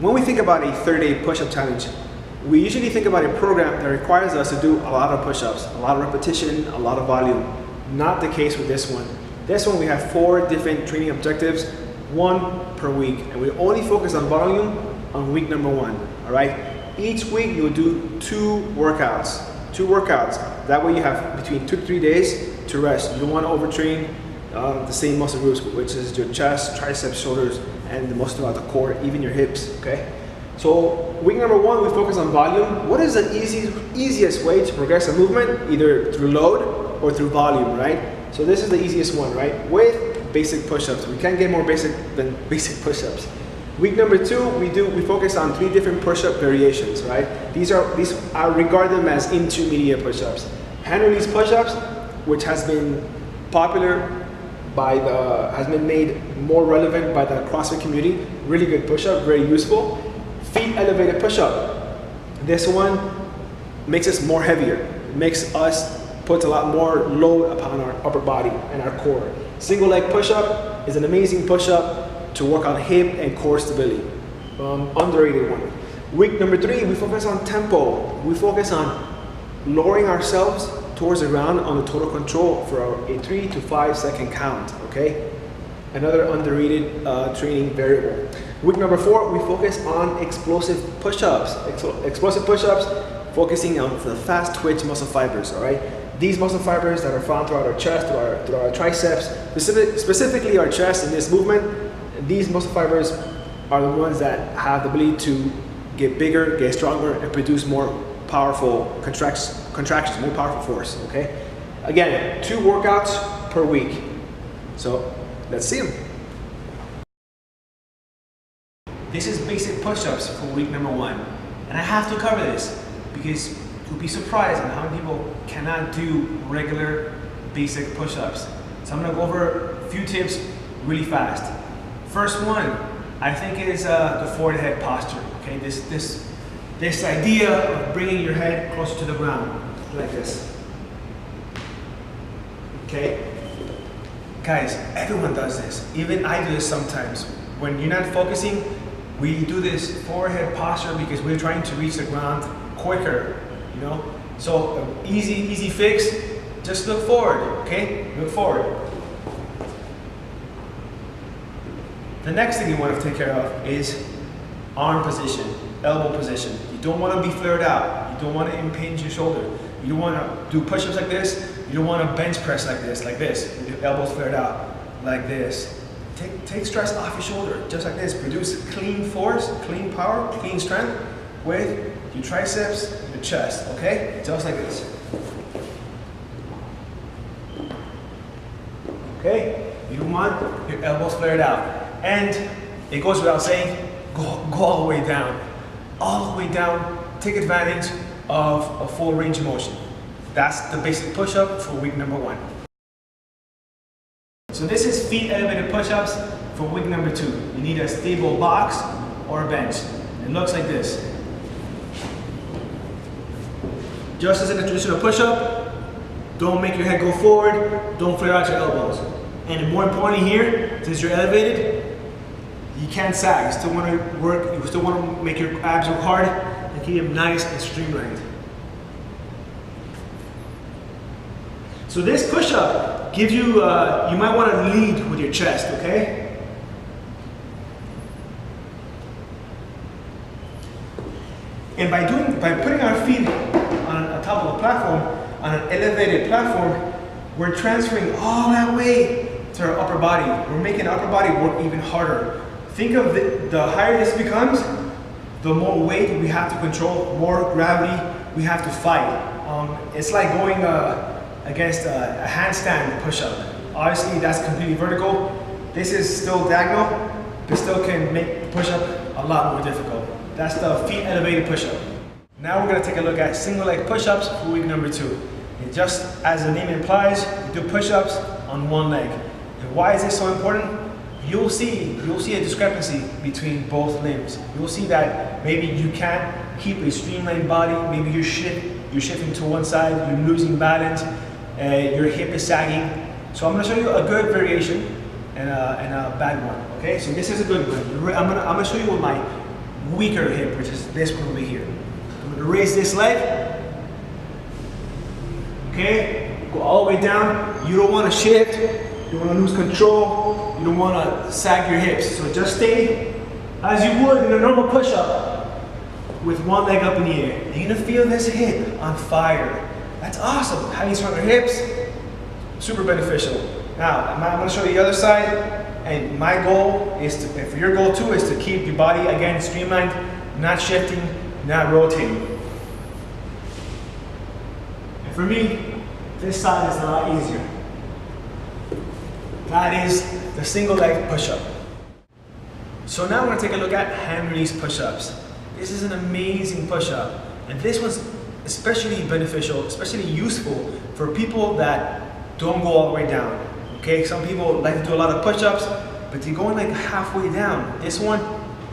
When we think about a 30-day push-up challenge, we usually think about a program that requires us to do a lot of push-ups, a lot of repetition, a lot of volume. Not the case with this one. This one we have 4 different training objectives, 1 per week, and we only focus on volume on week number 1, all right? Each week you'll do 2 workouts. That way you have between 2 to 3 days to rest. You don't want to overtrain the same muscle groups, which is your chest, triceps, shoulders, and the most about the core, even your hips, okay? So week number 1, we focus on volume. What is the easiest way to progress a movement? Either through load or through volume, right? So this is the easiest one, right? With basic push-ups. We can't get more basic than basic push-ups. Week number 2, we focus on 3 different push-up variations, right? These I regard them as intermediate push-ups. Hand release push-ups, which has been popular has been made more relevant by the CrossFit community. Really good push-up, very useful. Feet elevated push-up. This one makes us more heavier. It makes us put a lot more load upon our upper body and our core. Single leg push-up is an amazing push-up to work on hip and core stability. Underrated one. Week number 3, we focus on tempo. We focus on lowering ourselves towards the ground on the total control for a 3 to 5 second count, okay? Another underrated training variable. Week number 4, we focus on explosive push-ups. Explosive push-ups, focusing on the fast twitch muscle fibers, all right? These muscle fibers that are found throughout our chest, throughout our triceps, specifically our chest in this movement, these muscle fibers are the ones that have the ability to get bigger, get stronger, and produce more powerful contractions, more powerful force, okay? Again, 2 workouts per week. So let's see them. This is basic push-ups for week number 1. And I have to cover this because you'll be surprised at how many people cannot do regular basic push-ups. So I'm gonna go over a few tips really fast. First one, I think is the forward head posture, okay? This idea of bringing your head closer to the ground, like this. Okay? Guys, everyone does this. Even I do this sometimes. When you're not focusing, we do this forward head posture because we're trying to reach the ground quicker, you know? So easy fix, just look forward, okay? Look forward. The next thing you want to take care of is arm position, elbow position. You don't want to be flared out. You don't want to impinge your shoulder. You don't want to do push-ups like this. You don't want to bench press like this, with your elbows flared out, like this. Take stress off your shoulder, just like this. Produce clean force, clean power, clean strength with your triceps, your chest, okay? Just like this. Okay? You don't want your elbows flared out. And it goes without saying, go all the way down. All the way down, take advantage of a full range of motion. That's the basic push-up for week number 1. So this is feet elevated push-ups for week number 2. You need a stable box or a bench. It looks like this. Just as in a traditional push-up, don't make your head go forward, don't flare out your elbows. And more importantly here, since you're elevated, you can't sag. You still want to work, you still want to make your abs work hard and keep them nice and streamlined. So this push-up gives you, you might want to lead with your chest, okay? And by putting our feet on top of a platform, on an elevated platform, we're transferring all that weight to our upper body. We're making our upper body work even harder. Think of the higher this becomes, the more weight we have to control, more gravity we have to fight. It's like going against a handstand push-up. Obviously that's completely vertical. This is still diagonal, but still can make the push-up a lot more difficult. That's the feet elevated push-up. Now we're gonna take a look at single leg push-ups for week number 2. And just as the name implies, we do push-ups on one leg. And why is this so important? You'll see a discrepancy between both limbs. You'll see that maybe you can't keep a streamlined body, maybe you're shifting to one side, you're losing balance, your hip is sagging. So I'm gonna show you a good variation and a bad one, okay? So this is a good one. I'm gonna show you with my weaker hip, which is this one over here. I'm gonna raise this leg. Okay, go all the way down. You don't wanna shift, you don't wanna lose control, you don't wanna sag your hips. So just stay as you would in a normal push-up with one leg up in the air. And you're gonna feel this hip on fire. That's awesome. Having stronger hips, super beneficial. Now, I'm gonna show you the other side. And my goal is to, and for your goal too, is to keep your body, again, streamlined, not shifting, not rotating. And for me, this side is a lot easier. That is the single leg push-up. So now we're gonna take a look at hand release push-ups. This is an amazing push-up. And this one's especially beneficial, especially useful for people that don't go all the way down. Okay, some people like to do a lot of push-ups, but you're going like halfway down. This one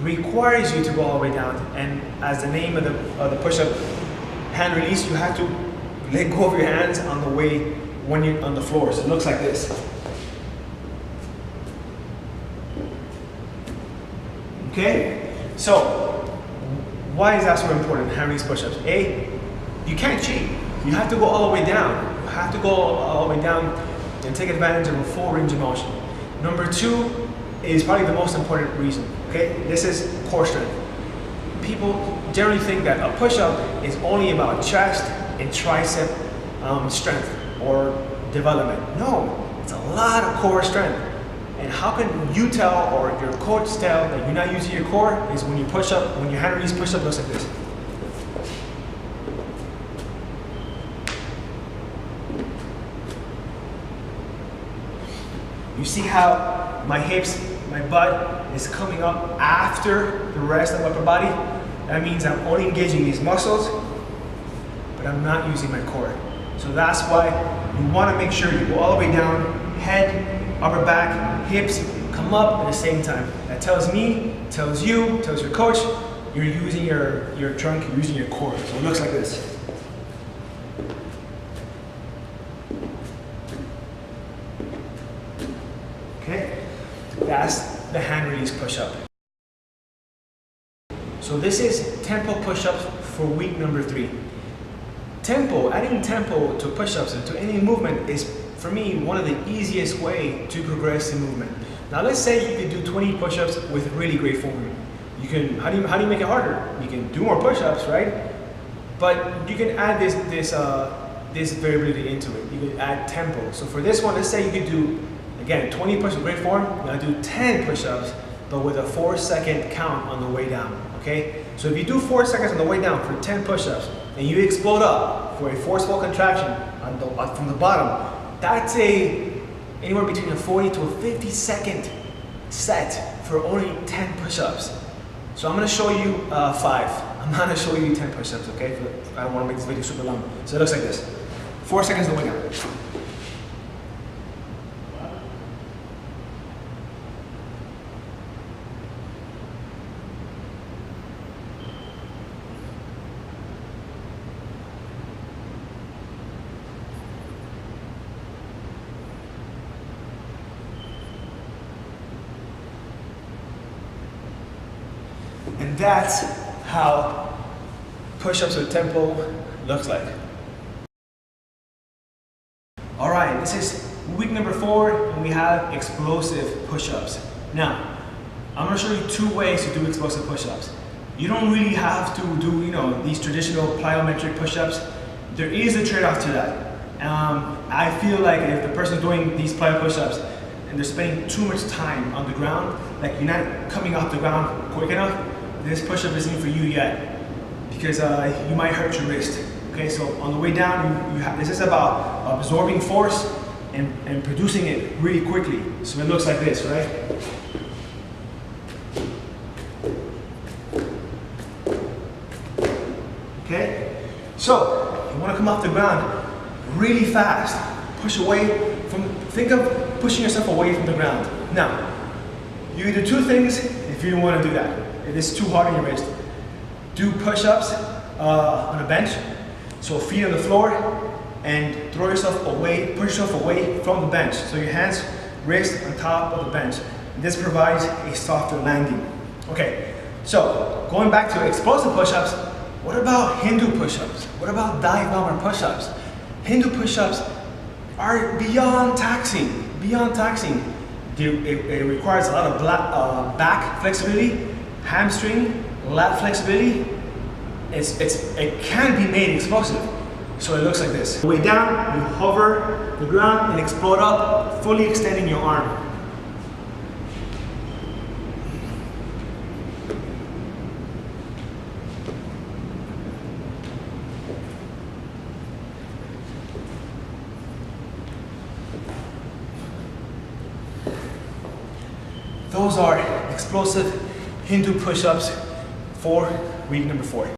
requires you to go all the way down, and as the name of the push-up, hand release, you have to let go of your hands on the way when you're on the floor. So it looks like this. Okay, so why is that so important, hand release push-ups? A, you can't cheat. You have to go all the way down. You have to go all the way down and take advantage of a full range of motion. Number two is probably the most important reason, okay? This is core strength. People generally think that a push-up is only about chest and tricep strength or development. No, it's a lot of core strength. And how can you tell, or your coach tell, that you're not using your core is when you push up, when your hand release push-up looks like this. You see how my hips, my butt is coming up after the rest of my upper body? That means I'm only engaging these muscles, but I'm not using my core. So that's why you want to make sure you go all the way down, head, upper back, hips come up at the same time. That tells me, tells you, tells your coach, you're using your trunk, you're using your core. So it looks like this. Okay, that's the hand release push-up. So this is tempo push-ups for week number 3. Tempo, adding tempo to push-ups and to any movement is, for me, one of the easiest way to progress in movement. Now let's say you could do 20 push-ups with really great form. You can, how do you make it harder? You can do more push-ups, right? But you can add this variability into it. You can add tempo. So for this one, let's say you could do, again, 20 push-ups with great form. You're gonna do 10 push-ups, but with a 4-second count on the way down, okay? So if you do 4 seconds on the way down for 10 push-ups, and you explode up for a forceful contraction from the bottom, that's anywhere between a 40 to a 50-second set for only 10 push-ups. So I'm gonna show you 5. I'm not gonna show you 10 push-ups, okay? I don't wanna make this video super long. So it looks like this. 4 seconds on the way down. And that's how push-ups with tempo looks like. All right, this is week number 4, and we have explosive push-ups. Now, I'm gonna show you 2 ways to do explosive push-ups. You don't really have to do, these traditional plyometric push-ups. There is a trade-off to that. I feel like if the person's doing these plyo push-ups and they're spending too much time on the ground, like you're not coming off the ground quick enough, this push-up isn't for you yet, because you might hurt your wrist. Okay, so on the way down, this is about absorbing force and producing it really quickly. So it looks like this, right? Okay, so you want to come off the ground really fast. Push away from, think of pushing yourself away from the ground. Now, you can do 2 things if you don't want to do that. If it's too hard on your wrist. Do push-ups on a bench. So feet on the floor and throw yourself away, push yourself away from the bench. So your hands, wrist on top of the bench. This provides a softer landing. Okay, so going back to explosive push-ups, what about Hindu push-ups? What about dive bomber push-ups? Hindu push-ups are beyond taxing, beyond taxing. It requires a lot of back flexibility, hamstring, lat flexibility. It can be made explosive. So it looks like this. Way down, you hover the ground and explode up, fully extending your arm. Those are explosive Hindu push-ups for week number 4.